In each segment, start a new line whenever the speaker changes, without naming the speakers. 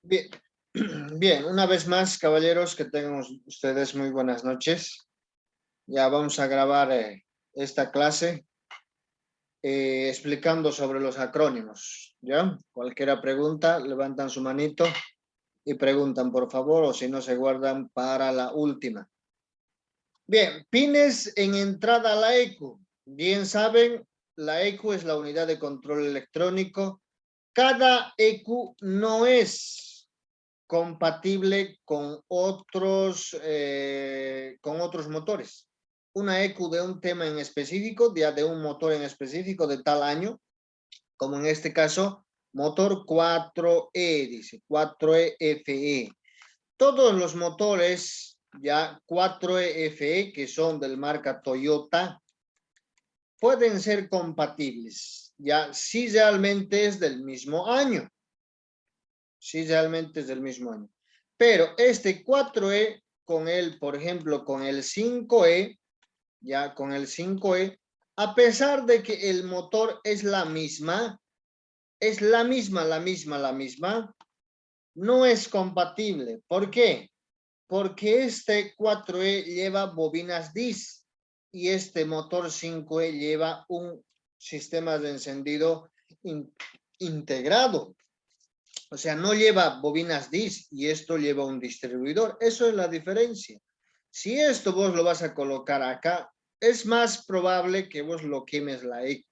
Bien, bien, una vez más, caballeros, que tengan ustedes muy buenas noches. Ya vamos a grabar esta clase explicando sobre los acrónimos. ¿Ya? Cualquiera pregunta, levantan su manito y preguntan, por favor, o si no, se guardan para la última. Bien, pines en entrada a la ECU. Bien saben, la ECU es la unidad de control electrónico. Cada ECU no es compatible con otros motores. Una ECU de un tema en específico, ya de un motor en específico de tal año, como en este caso, motor 4E, dice 4E FE. Todos los motores ya 4E FE, que son del marca Toyota, pueden ser compatibles, ya si realmente es del mismo año. Si realmente es del mismo año. Pero este 4E con el, por ejemplo, con el 5E, ya con el 5E, a pesar de que el motor es la misma, no es compatible. ¿Por qué? Porque este 4E lleva bobinas DIS y este motor 5E lleva un sistema de encendido integrado. O sea, no lleva bobinas DIS y esto lleva un distribuidor. Eso es la diferencia. Si esto vos lo vas a colocar acá, es más probable que vos lo quemes la ECU.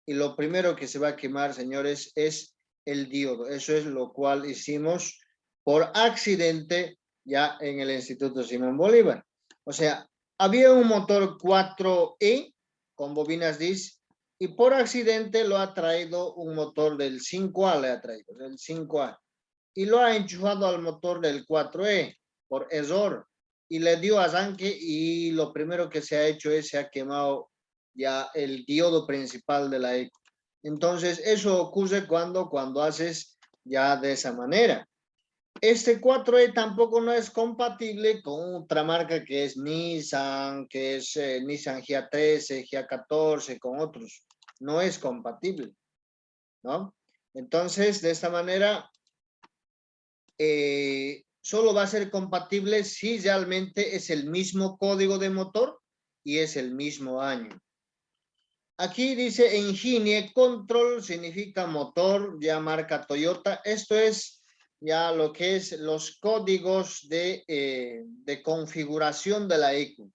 Y lo primero que se va a quemar, señores, es el diodo. Eso es lo cual hicimos por accidente ya en el Instituto Simón Bolívar. O sea, había un motor 4E con bobinas DIS y por accidente lo ha traído un motor del 5A, le ha traído, del 5A. Y lo ha enchufado al motor del 4E por error. Y le dio arranque y lo primero que se ha hecho es se ha quemado ya el diodo principal de la ECU. Entonces, eso ocurre cuando haces ya de esa manera. Este 4E tampoco no es compatible con otra marca que es Nissan, que es Nissan GA13, GA14, con otros. No es compatible, ¿no? Entonces, de esta manera, solo va a ser compatible si realmente es el mismo código de motor y es el mismo año. Aquí dice Engine Control, significa motor, ya marca Toyota. Esto es ya lo que es los códigos de configuración de la ECU.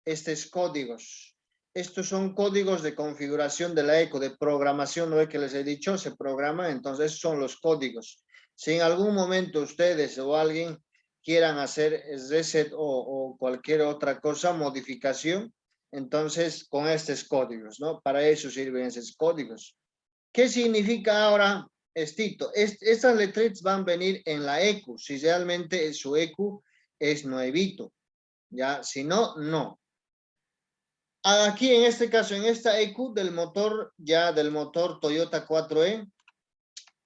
Estos códigos. Estos son códigos de configuración de la ECU, de programación, ¿no es que les he dicho? Se programa, entonces son los códigos. Si en algún momento ustedes o alguien quieran hacer reset o cualquier otra cosa, modificación, entonces con estos códigos, ¿no? Para eso sirven esos códigos. ¿Qué significa ahora esto? Estas letritas van a venir en la ECU, si realmente su ECU es nuevito, ¿ya? Si no, no. Aquí en este caso, en esta ECU del motor, ya del motor Toyota 4E,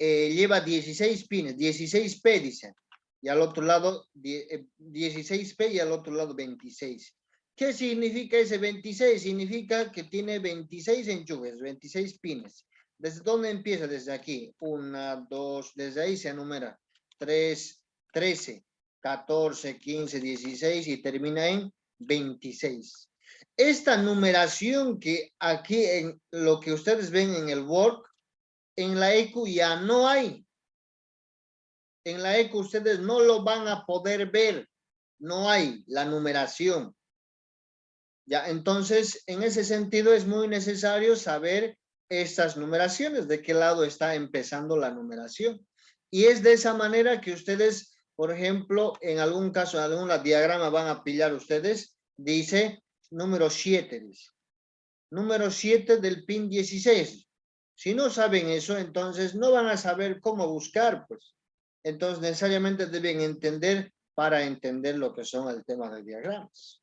lleva 16 pines, 16P dice, y al otro lado 16P y al otro lado 26. ¿Qué significa ese 26? Significa que tiene 26 enchufes, 26 pines. ¿Desde dónde empieza? Desde aquí. 1, 2, desde ahí se enumera. 3, 13, 14, 15, 16 y termina en 26. Esta numeración que aquí en lo que ustedes ven en el Word, en la ECU ya no hay. En la ECU ustedes no lo van a poder ver. No hay la numeración. Ya, entonces, en ese sentido es muy necesario saber estas numeraciones, de qué lado está empezando la numeración. Y es de esa manera que ustedes, por ejemplo, en algún caso, en algún diagrama van a pillar ustedes, dice número 7, dice. Número 7 del pin 16. Si no saben eso, entonces no van a saber cómo buscar, pues. Entonces necesariamente deben entender para entender lo que son el tema de diagramas.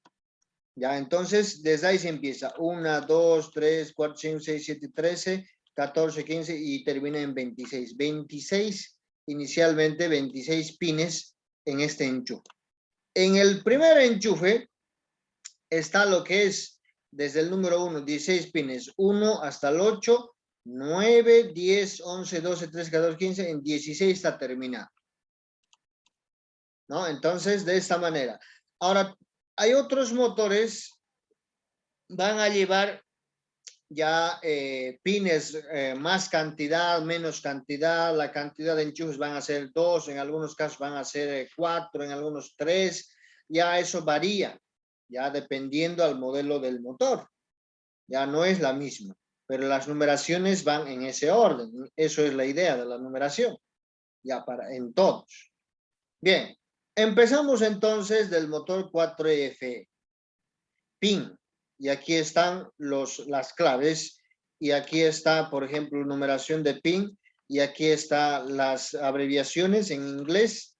Ya, entonces desde ahí se empieza. 1, 2, 3, 4, 5, 6, 7, 13, 14, 15 y termina en 26. 26, inicialmente 26 pines en este enchufe. En el primer enchufe está lo que es desde el número 1, 16 pines, 1 hasta el 8, 9, 10, 11, 12, 13, 14, 15, en 16 está terminado. ¿no? Entonces, de esta manera. Ahora, hay otros motores, van a llevar ya pines, más cantidad, menos cantidad, la cantidad de enchufes van a ser 2, en algunos casos van a ser 4, en algunos 3, ya eso varía, ya dependiendo al modelo del motor, ya no es la misma, pero las numeraciones van en ese orden, eso es la idea de la numeración, ya en todos. Bien, empezamos entonces del motor 4F, PIN, y aquí están las claves, y aquí está, por ejemplo, numeración de PIN, y aquí están las abreviaciones en inglés,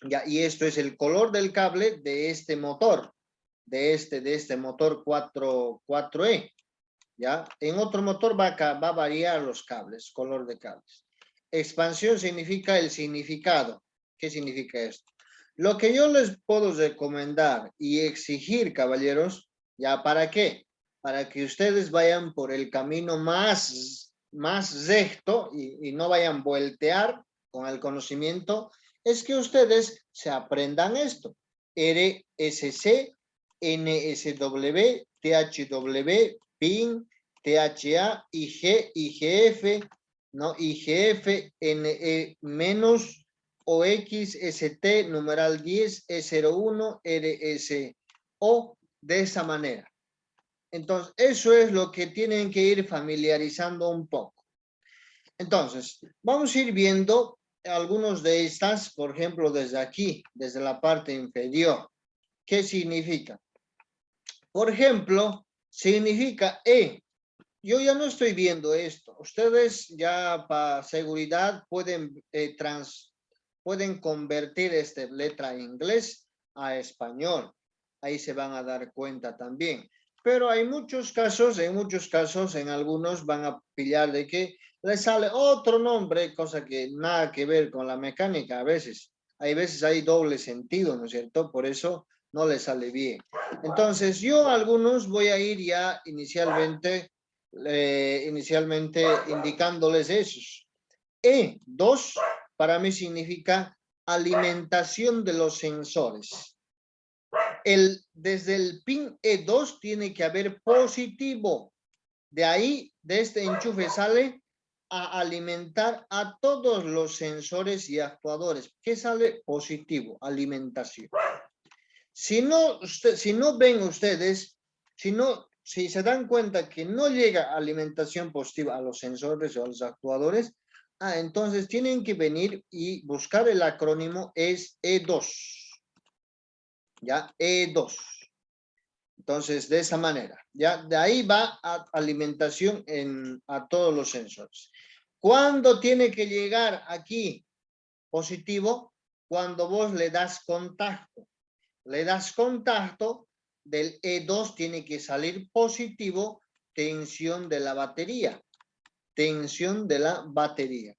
ya, y esto es el color del cable de este motor, de este motor 4E, ya. En otro motor va a variar los cables, color de cables. Expansión significa el significado. ¿Qué significa esto? Lo que yo les puedo recomendar y exigir, caballeros, ¿ya para qué? Para que ustedes vayan por el camino más recto y no vayan voltear con el conocimiento, es que ustedes se aprendan esto. RSC, NSW, THW, PIN, THA, IG, IGF, ¿no? IGF, NE menos, OX, ST, numeral 10, E01, RSO, de esa manera. Entonces, eso es lo que tienen que ir familiarizando un poco. Entonces, vamos a ir viendo algunos de estas, por ejemplo, desde aquí, desde la parte inferior. ¿Qué significa? Por ejemplo, significa E. Yo ya no estoy viendo esto. Ustedes ya para seguridad pueden, pueden convertir esta letra en inglés a español. Ahí se van a dar cuenta también. Pero hay muchos casos, en algunos van a pillar de que les sale otro nombre, cosa que nada que ver con la mecánica a veces. Hay veces hay doble sentido, ¿no es cierto? Por eso no les sale bien. Entonces, yo a algunos voy a ir ya inicialmente indicándoles esos. E2 para mí significa alimentación de los sensores. Desde el pin E2 tiene que haber positivo. De ahí, de este enchufe sale a alimentar a todos los sensores y actuadores. ¿Qué sale? Positivo, alimentación. Si no ven ustedes, si se dan cuenta que no llega alimentación positiva a los sensores o a los actuadores, entonces tienen que venir y buscar el acrónimo, es E2. ¿Ya? E2. Entonces, de esa manera, ¿ya? De ahí va a alimentación a todos los sensores. ¿Cuándo tiene que llegar aquí positivo? Cuando vos le das contacto. Le das contacto, del E2 tiene que salir positivo, tensión de la batería. Tensión de la batería.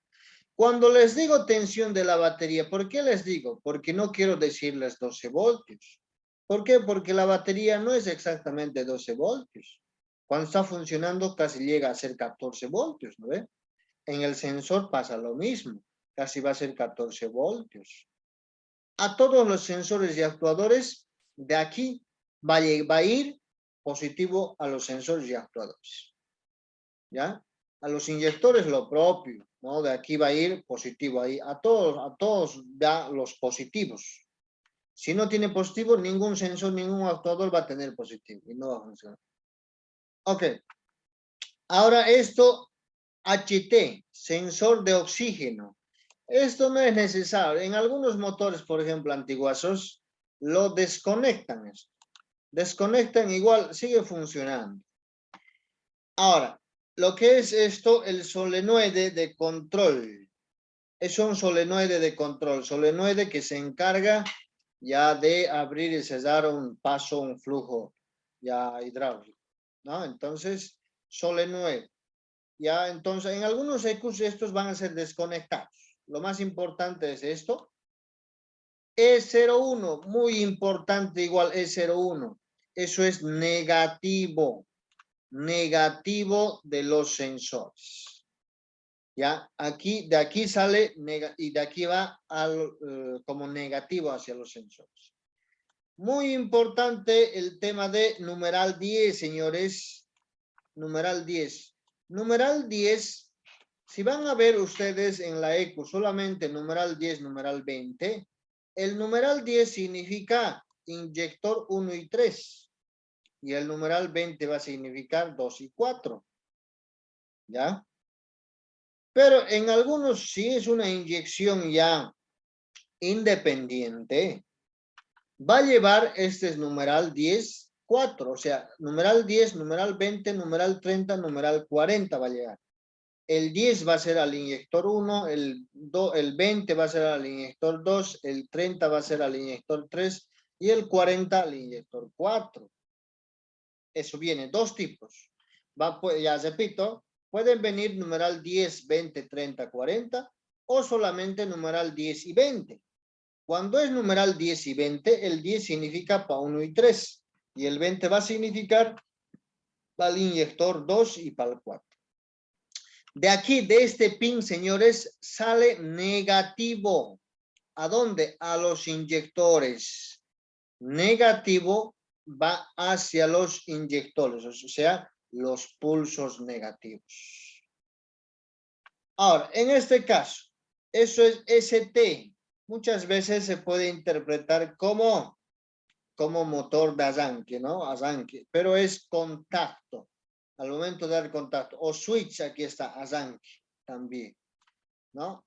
Cuando les digo tensión de la batería, ¿por qué les digo? Porque no quiero decirles 12 voltios. ¿Por qué? Porque la batería no es exactamente 12 voltios. Cuando está funcionando casi llega a ser 14 voltios, ¿no ve? En el sensor pasa lo mismo, casi va a ser 14 voltios. A todos los sensores y actuadores, de aquí va a ir positivo a los sensores y actuadores. ¿Ya? A los inyectores lo propio, ¿no? De aquí va a ir positivo ahí. A todos da los positivos. Si no tiene positivo, ningún sensor, ningún actuador va a tener positivo y no va a funcionar. Ok. Ahora esto, HT, sensor de oxígeno. Esto no es necesario. En algunos motores, por ejemplo, antiguazos, lo desconectan esto. Desconectan igual, sigue funcionando. Ahora, lo que es esto, el solenoide de control. Es un solenoide de control, solenoide que se encarga ya de abrir y cerrar un paso, un flujo ya hidráulico, ¿no? Entonces, solenoide. Ya, entonces, en algunos EQs estos van a ser desconectados. Lo más importante es esto. E01, muy importante, igual E01. Eso es negativo. Negativo de los sensores. Ya, aquí, de aquí sale y de aquí va como negativo hacia los sensores. Muy importante el tema de numeral 10, señores. Numeral 10. Numeral 10, si van a ver ustedes en la ECO solamente numeral 10, numeral 20, el numeral 10 significa inyector 1 y 3. Y el numeral 20 va a significar 2 y 4. ¿Ya? Pero en algunos sí es una inyección ya independiente. Va a llevar este numeral 10, 4. O sea, numeral 10, numeral 20, numeral 30, numeral 40 va a llegar. El 10 va a ser al inyector 1, el 20 va a ser al inyector 2, el 30 va a ser al inyector 3 y el 40 al inyector 4. Eso viene, dos tipos. Ya repito, pueden venir numeral 10, 20, 30, 40 o solamente numeral 10 y 20. Cuando es numeral 10 y 20, el 10 significa para 1 y 3 y el 20 va a significar para el inyector 2 y para el 4. De aquí, de este pin, señores, sale negativo. ¿A dónde? A los inyectores. Negativo va hacia los inyectores, o sea, los pulsos negativos. Ahora, en este caso, eso es ST. Muchas veces se puede interpretar como motor de arranque, ¿no? Arranque, pero es contacto. Al momento de dar contacto. O switch, aquí está, arranque también, ¿no?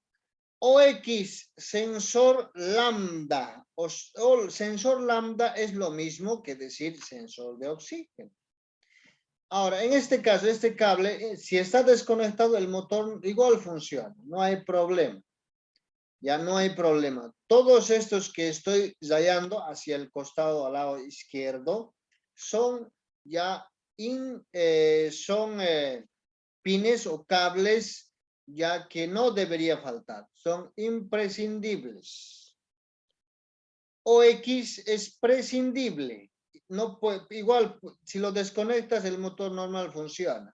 OX, sensor lambda. O sensor lambda es lo mismo que decir sensor de oxígeno. Ahora, en este caso, este cable, si está desconectado, el motor igual funciona. No hay problema. Ya no hay problema. Todos estos que estoy rayando hacia el costado al lado izquierdo son ya pines o cables ya que no debería faltar. Son imprescindibles. OX es prescindible. No puede, igual, si lo desconectas, el motor normal funciona,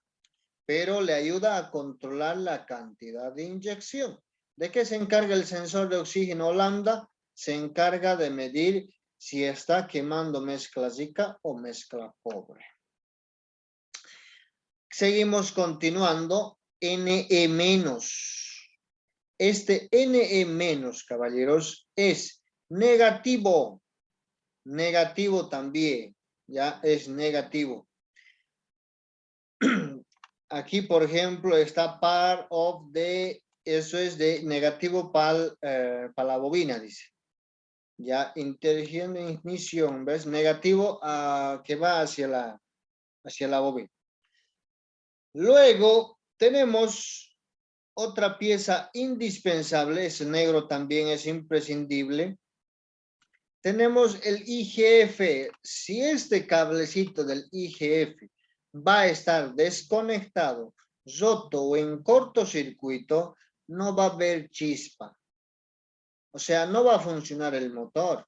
pero le ayuda a controlar la cantidad de inyección. ¿De qué se encarga el sensor de oxígeno lambda? Se encarga de medir si está quemando mezcla rica o mezcla pobre. Seguimos continuando. NE-. Este NE-, caballeros, es negativo. Negativo también. Ya es negativo. Aquí, por ejemplo, está part of the, eso es de negativo para la bobina, dice. Ya, ignición, ¿ves? Negativo que va hacia la bobina. Luego tenemos otra pieza indispensable, ese negro también es imprescindible. Tenemos el IGF. Si este cablecito del IGF va a estar desconectado, roto o en cortocircuito, no va a haber chispa. O sea, no va a funcionar el motor.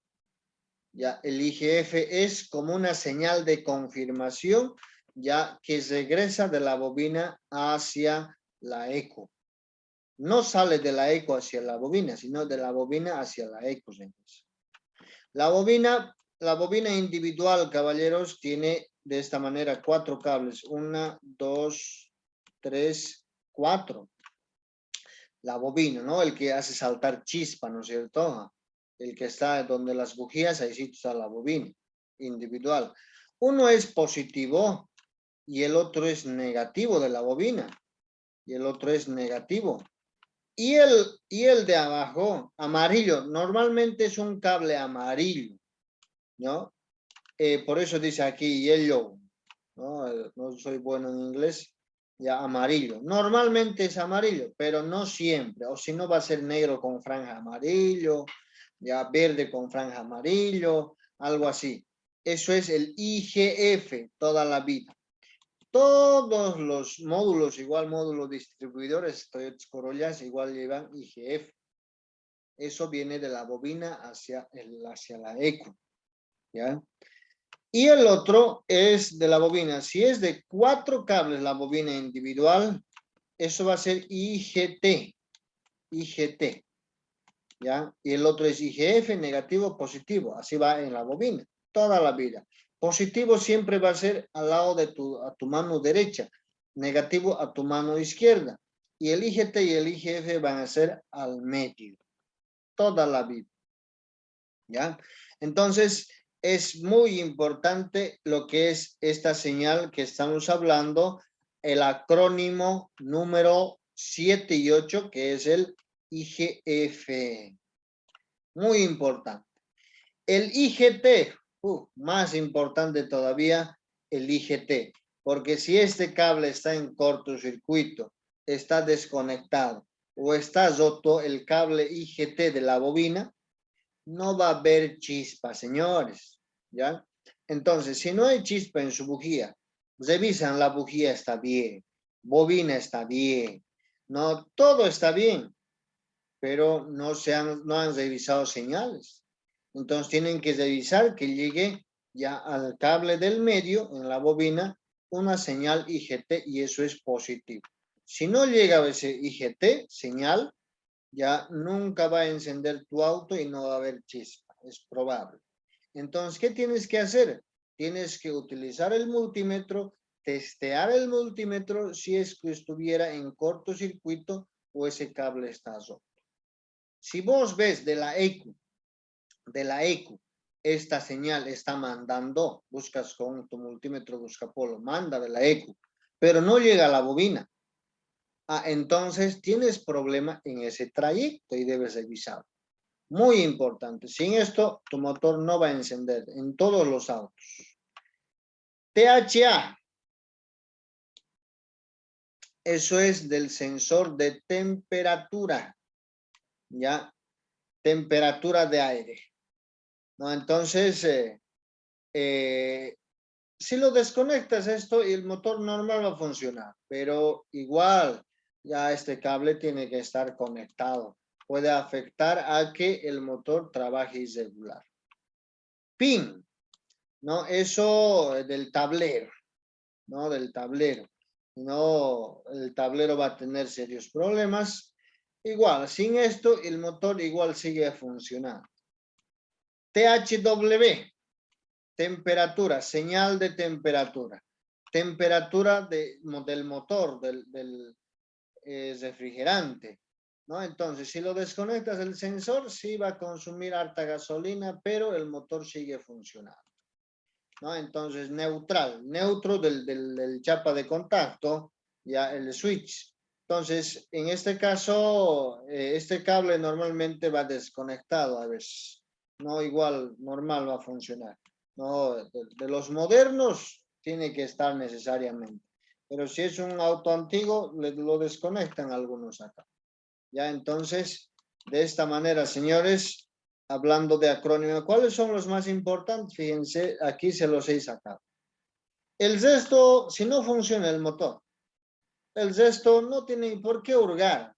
Ya, el IGF es como una señal de confirmación, ya que regresa de la bobina hacia la eco. No sale de la eco hacia la bobina, sino de la bobina hacia la eco. La bobina individual, caballeros, tiene de esta manera 4 cables. 1, 2, 3, 4. La bobina, ¿no? El que hace saltar chispa, ¿no es cierto? El que está donde las bujías, ahí sí está la bobina individual. Uno es positivo y el otro es negativo de la bobina. Y el otro es negativo. Y el de abajo, amarillo, normalmente es un cable amarillo, ¿no? Por eso dice aquí yellow, ¿no? No soy bueno en inglés, ya amarillo. Normalmente es amarillo, pero no siempre, o si no va a ser negro con franja amarillo, ya verde con franja amarillo, algo así. Eso es el IGF toda la vida. Todos los módulos, igual módulos distribuidores, Toyota Corollas, igual llevan IGF. Eso viene de la bobina hacia la eco, ¿ya? Y el otro es de la bobina. Si es de 4 cables la bobina individual, eso va a ser IGT, IGT, ¿ya? Y el otro es IGF, negativo, positivo, así va en la bobina, toda la vida. Positivo siempre va a ser al lado de a tu mano derecha, negativo a tu mano izquierda. Y el IGT y el IGF van a ser al medio, toda la vida, ¿ya? Entonces, es muy importante lo que es esta señal que estamos hablando, el acrónimo número 7 y 8, que es el IGF. Muy importante. El IGT, más importante todavía, el IGT, porque si este cable está en cortocircuito, está desconectado o está roto el cable IGT de la bobina, no va a haber chispa, señores, ¿ya? Entonces, si no hay chispa en su bujía, revisan la bujía, está bien, bobina está bien, no, todo está bien, pero no han revisado señales. Entonces, tienen que revisar que llegue ya al cable del medio, en la bobina, una señal IGT y eso es positivo. Si no llega ese IGT, señal, ya nunca va a encender tu auto y no va a haber chispa, es probable. Entonces, ¿qué tienes que hacer? Tienes que utilizar el multímetro, testear el multímetro si es que estuviera en cortocircuito o ese cable está roto. Si vos ves de la EQ, esta señal está mandando, buscas con tu multímetro buscapolo, manda de la EQ, pero no llega a la bobina. Entonces tienes problema en ese trayecto y debes revisar. Muy importante. Sin esto, tu motor no va a encender en todos los autos. THA. Eso es del sensor de temperatura. ¿Ya? Temperatura de aire. ¿No? Entonces, si lo desconectas esto, el motor normal va a funcionar. Pero igual, ya este cable tiene que estar conectado. Puede afectar a que el motor trabaje irregular. PIN, ¿no? Eso del tablero, ¿no? Del tablero. No, el tablero va a tener serios problemas. Igual, sin esto, el motor igual sigue funcionando. THW, temperatura, señal de temperatura. Temperatura del motor, del refrigerante, ¿no? Entonces, si lo desconectas el sensor, sí va a consumir harta gasolina, pero el motor sigue funcionando, ¿no? Entonces, neutro del chapa de contacto, ya el switch. Entonces, en este caso, este cable normalmente va desconectado a veces, ¿no? Igual, normal va a funcionar, ¿no? De los modernos, tiene que estar necesariamente. Pero si es un auto antiguo, lo desconectan algunos acá. Ya, entonces, de esta manera, señores, hablando de acrónimo, ¿cuáles son los más importantes? Fíjense, aquí se los he sacado. El resto, si no funciona el motor, el resto no tiene por qué hurgar.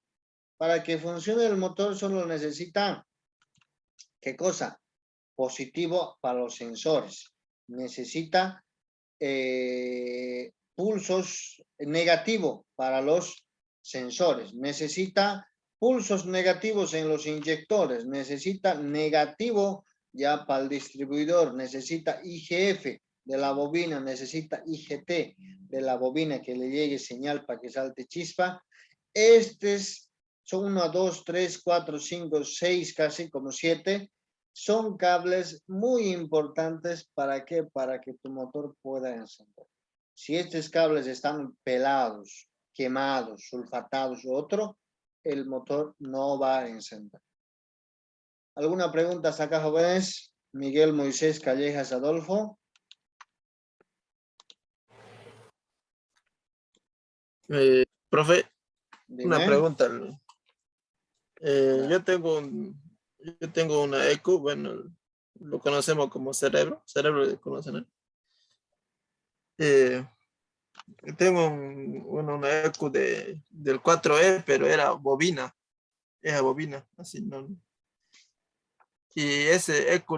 Para que funcione el motor solo necesita, ¿qué cosa? Positivo para los sensores. Necesita pulsos negativo para los sensores, necesita pulsos negativos en los inyectores, necesita negativo ya para el distribuidor, necesita IGF de la bobina, necesita IGT de la bobina que le llegue señal para que salte chispa. Estos son 1, 2, 3, 4, 5, 6, casi como 7. Son cables muy importantes para que tu motor pueda encender. Si estos cables están pelados, quemados, sulfatados u otro, el motor no va a encender. ¿Alguna pregunta hasta acá, jóvenes? Miguel, Moisés, Callejas, Adolfo.
Profe,
Dime.
una pregunta. Yo tengo una EQ, bueno, lo conocemos como cerebro de conocen. Tengo una EQ del 4E, pero era bobina, así, ¿no? Y ese EQ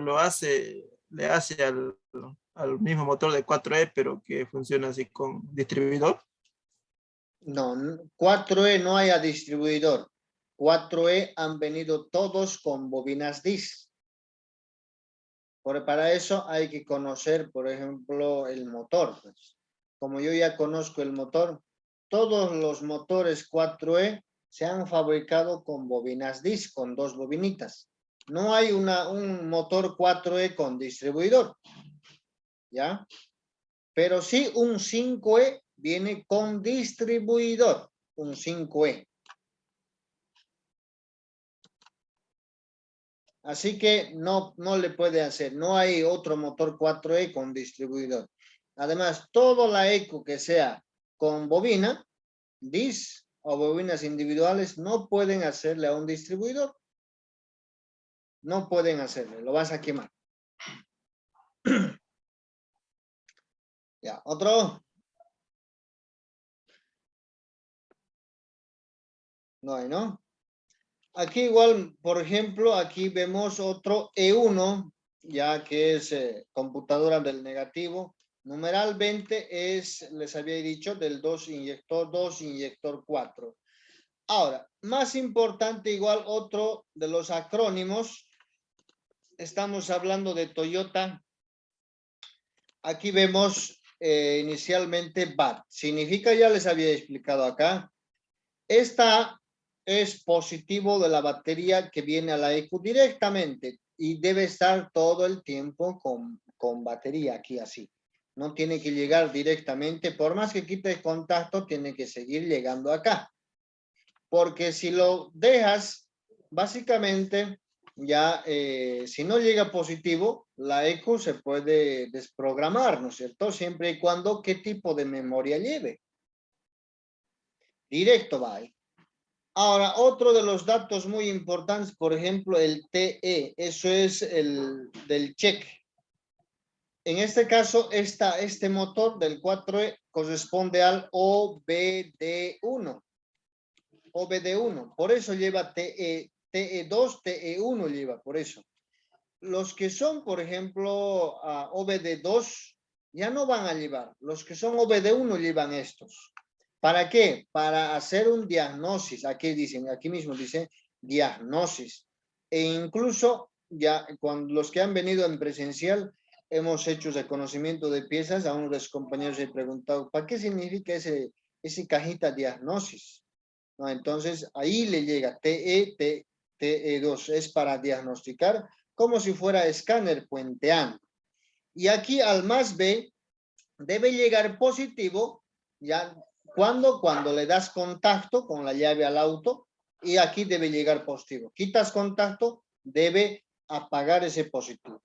le hace al mismo motor de 4E, pero que funciona así con distribuidor.
No, 4E no hay a distribuidor. 4E han venido todos con bobinas DIS. Para eso hay que conocer, por ejemplo, el motor. Pues. Como yo ya conozco el motor, todos los motores 4E se han fabricado con bobinas DIS, con 2 bobinitas. No hay un motor 4E con distribuidor. ¿Ya? Pero sí un 5E viene con distribuidor. Un 5E. Así que no le puede hacer. No hay otro motor 4E con distribuidor. Además, toda la eco que sea con bobina, DIS o bobinas individuales, no pueden hacerle a un distribuidor. No pueden hacerle. Lo vas a quemar. Ya, otro. No hay, ¿no? Aquí igual, por ejemplo, aquí vemos otro E1, ya que es computadora del negativo. Numeral 20 es, les había dicho, del 2 inyector 4. Ahora, más importante igual otro de los acrónimos, estamos hablando de Toyota. Aquí vemos inicialmente BAT. Significa, ya les había explicado acá, esta es positivo de la batería que viene a la EQ directamente y debe estar todo el tiempo con batería aquí así. No tiene que llegar directamente, por más que quites contacto, tiene que seguir llegando acá. Porque si lo dejas, básicamente, ya si no llega positivo, la EQ se puede desprogramar, ¿no es cierto? Siempre y cuando, ¿qué tipo de memoria lleve? Directo va ahí. Ahora, otro de los datos muy importantes, por ejemplo, el TE, eso es el del check. En este caso, este motor del 4E corresponde al OBD1. OBD1, por eso lleva TE, TE2, TE1 lleva, por eso. Los que son, por ejemplo, OBD2, ya no van a llevar. Los que son OBD1 llevan estos. ¿Para qué? Para hacer un diagnóstico. Aquí dicen, aquí mismo dice diagnosis. E incluso ya cuando los que han venido en presencial hemos hecho reconocimiento de piezas, a uno de los compañeros he preguntado, ¿para qué significa ese cajita diagnosis? ¿No? Entonces ahí le llega TE2, es para diagnosticar como si fuera escáner puenteando. Y aquí al más B debe llegar positivo, ya cuando le das contacto con la llave al auto, y aquí debe llegar positivo. Quitas contacto, debe apagar ese positivo.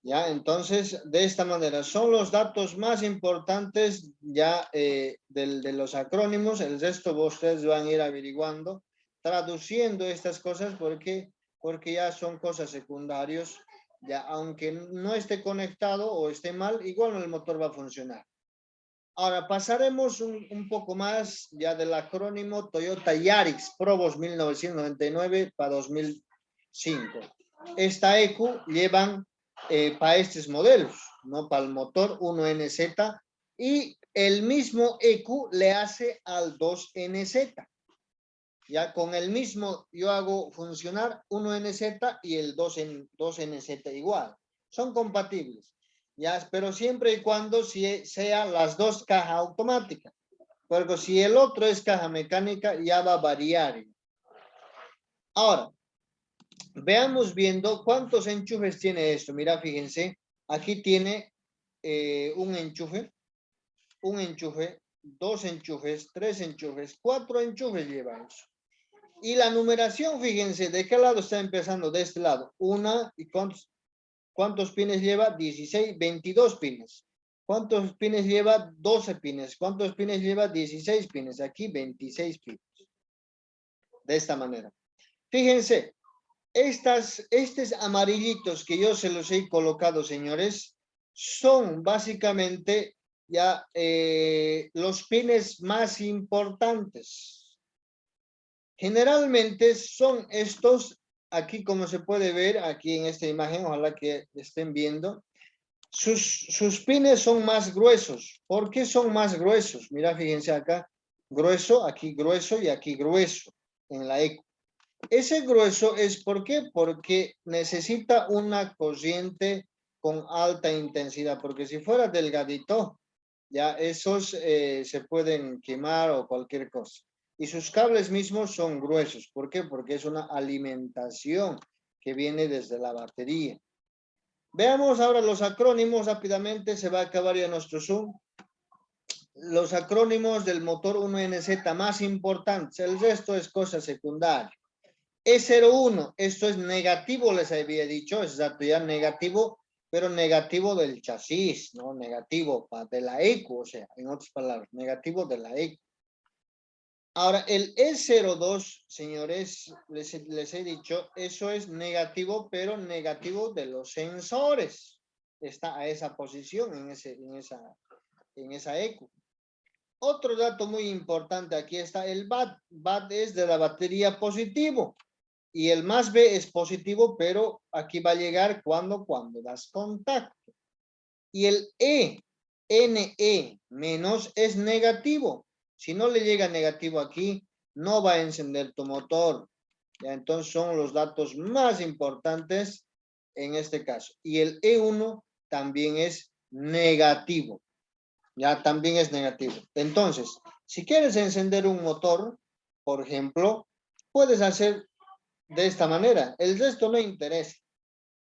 Ya, entonces, de esta manera, son los datos más importantes ya de los acrónimos. El resto ustedes van a ir averiguando, traduciendo estas cosas porque ya son cosas secundarias. Ya, aunque no esté conectado o esté mal, igual el motor va a funcionar. Ahora pasaremos un poco más ya del acrónimo Toyota Yaris Probos 1999 para 2005. Esta EQ llevan para estos modelos, ¿no? Para el motor 1NZ y el mismo EQ le hace al 2NZ. Ya con el mismo yo hago funcionar 1NZ y el 2NZ igual. Son compatibles. Ya, pero siempre y cuando sean las dos cajas automáticas. Porque si el otro es caja mecánica, ya va a variar. Ahora, veamos viendo cuántos enchufes tiene esto. Mira, fíjense, aquí tiene un enchufe, dos enchufes, tres enchufes, cuatro enchufes lleva eso. Y la numeración, fíjense, ¿de qué lado está empezando? De este lado. Una, ¿y cuántos pines lleva? 16, 22 pines. ¿Cuántos pines lleva? 12 pines. ¿Cuántos pines lleva? 16 pines. Aquí 26 pines. De esta manera. Fíjense, estos amarillitos que yo se los he colocado, señores, son básicamente ya los pines más importantes. Generalmente son estos, aquí como se puede ver, aquí en esta imagen, ojalá que estén viendo, sus pines son más gruesos. ¿Por qué son más gruesos? Mira, fíjense acá, Grueso, aquí grueso y aquí grueso en la eco. Ese grueso es ¿por qué? Porque necesita una corriente con alta intensidad, porque si fuera delgadito, ya esos se pueden quemar o cualquier cosa. Y sus cables mismos son gruesos. ¿Por qué? Porque es una alimentación que viene desde la batería. Veamos ahora los acrónimos rápidamente, se va a acabar ya nuestro Zoom. Los acrónimos del motor 1NZ más importantes, el resto es cosa secundaria. E01, esto es negativo, les había dicho, es exacto, ya negativo, pero negativo del chasis, ¿no? Negativo de la eco, o sea, en otras palabras, negativo de la eco. Ahora, el E02, señores, les he dicho, eso es negativo, pero negativo de los sensores. Está a esa posición, en esa eco. Otro dato muy importante, aquí está el BAT. BAT es de la batería positivo. Y el más B es positivo, pero aquí va a llegar cuando das contacto. Y el NE menos es negativo. Si no le llega negativo aquí, no va a encender tu motor. ¿Ya? Entonces son los datos más importantes en este caso. Y el E1 también es negativo. Ya también es negativo. Entonces, si quieres encender un motor, por ejemplo, puedes hacer de esta manera. El resto no interesa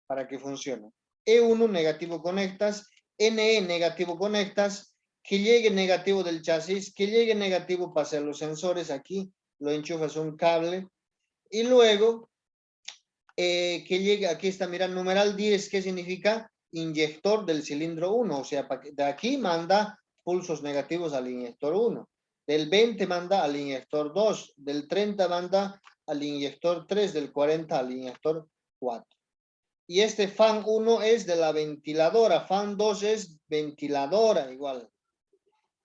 para que funcione. E1 negativo conectas, NE negativo conectas, que llegue negativo del chasis, que llegue negativo para hacer los sensores aquí, lo enchufas un cable y luego que llegue, aquí está, mira, numeral 10, ¿qué significa? Inyector del cilindro 1, o sea, de aquí manda pulsos negativos al inyector 1, del 20 manda al inyector 2, del 30 manda al inyector 3, del 40 al inyector 4. Y este fan 1 es de la ventiladora, fan 2 es ventiladora igual.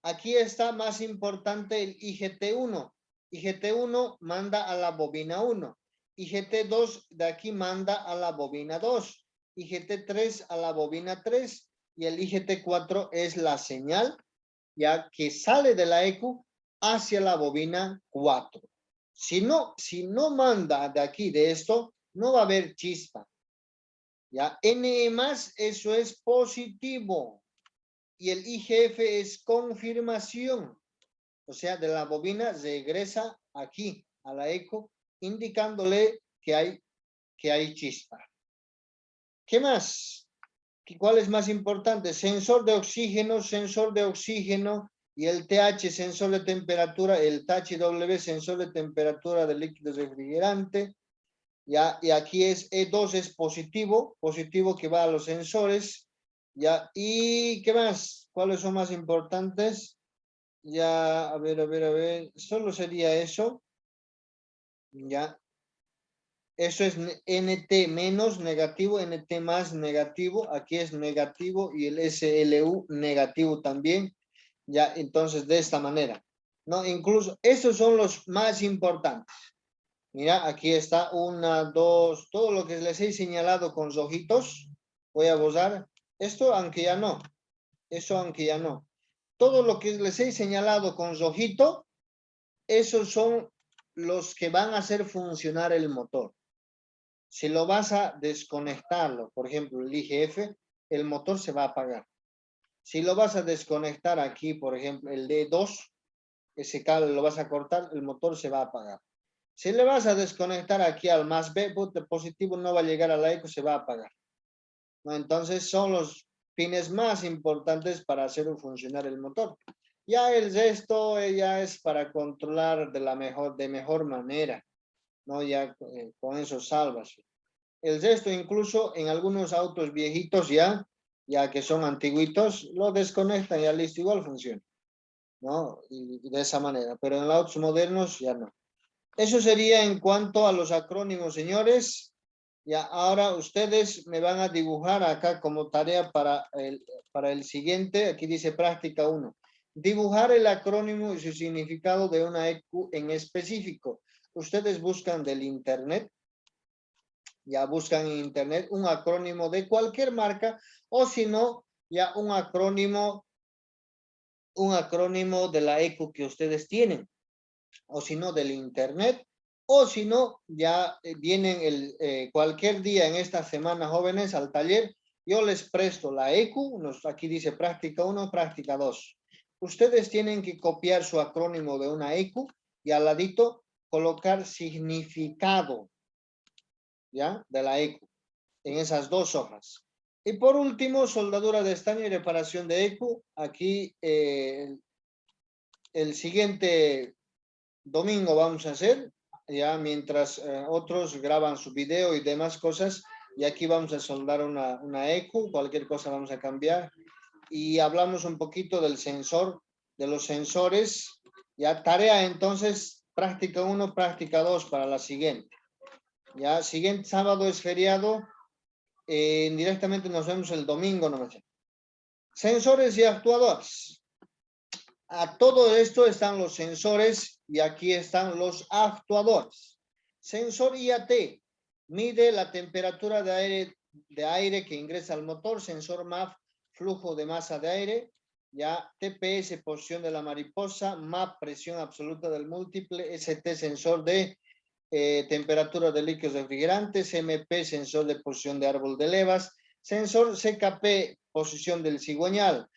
Aquí está más importante el IGT1. IGT1 manda a la bobina 1. IGT2 de aquí manda a la bobina 2. IGT3 a la bobina 3. Y el IGT4 es la señal ya que sale de la EQ hacia la bobina 4. Si no manda de aquí, de esto, no va a haber chispa. Ya, NE más, eso es positivo. Y el IGF es confirmación. O sea, de la bobina regresa aquí a la eco, indicándole que hay chispa. ¿Qué más? ¿Cuál es más importante? Sensor de oxígeno y el TH, sensor de temperatura, el THW, sensor de temperatura del líquido refrigerante. Ya, y aquí es E2 es positivo que va a los sensores. Ya, ¿y qué más? ¿Cuáles son más importantes? Ya, a ver, solo sería eso. Ya, eso es NT menos negativo, NT más negativo, aquí es negativo y el SLU negativo también. Ya, entonces de esta manera, ¿no? Incluso estos son los más importantes. Mira, aquí está 1, 2, todo lo que les he señalado con rojitos. Voy a borrar esto, aunque ya no. Eso, aunque ya no. Todo lo que les he señalado con rojito, esos son los que van a hacer funcionar el motor. Si lo vas a desconectarlo, por ejemplo, el IGF, el motor se va a apagar. Si lo vas a desconectar aquí, por ejemplo, el D2, ese cable lo vas a cortar, el motor se va a apagar. Si le vas a desconectar aquí al más B, el positivo no va a llegar a la eco, se va a apagar. ¿No? Entonces son los pines más importantes para hacer funcionar el motor. Ya el resto ya es para controlar de mejor manera, ¿no? Ya con eso salvas. El resto incluso en algunos autos viejitos ya que son antiguitos, lo desconectan y ya listo, igual funciona, ¿no? Y de esa manera, pero en los autos modernos ya no. Eso sería en cuanto a los acrónimos, señores. Ya ahora ustedes me van a dibujar acá como tarea para el siguiente. Aquí dice práctica 1. Dibujar el acrónimo y su significado de una EQ en específico. Ustedes buscan del internet. Ya buscan en internet un acrónimo de cualquier marca o si no, ya un acrónimo un acrónimo de la ECU que ustedes tienen, o si no, del internet, o si no, ya vienen cualquier día en esta semana, jóvenes, al taller. Yo les presto la ECU, aquí dice práctica 1, práctica 2. Ustedes tienen que copiar su acrónimo de una ECU y al ladito colocar significado, ¿ya? De la ECU en esas 2 hojas. Y por último, soldadura de estaño y reparación de ECU. Aquí el siguiente domingo vamos a hacer, ya mientras otros graban su video y demás cosas. Y aquí vamos a soldar una ECU, cualquier cosa vamos a cambiar. Y hablamos un poquito del sensor, de los sensores. Ya tarea entonces, práctica 1, práctica 2 para la siguiente. Ya, siguiente sábado es feriado. Directamente nos vemos el domingo, no me sé. Sensores y actuadores. A todo esto están los sensores y aquí están los actuadores. Sensor IAT mide la temperatura de aire que ingresa al motor. Sensor MAF, flujo de masa de aire. Ya, TPS, posición de la mariposa. MAP, presión absoluta del múltiple. ST, sensor de temperatura de líquidos refrigerantes. MP, sensor de posición de árbol de levas. Sensor CKP, posición del cigüeñal.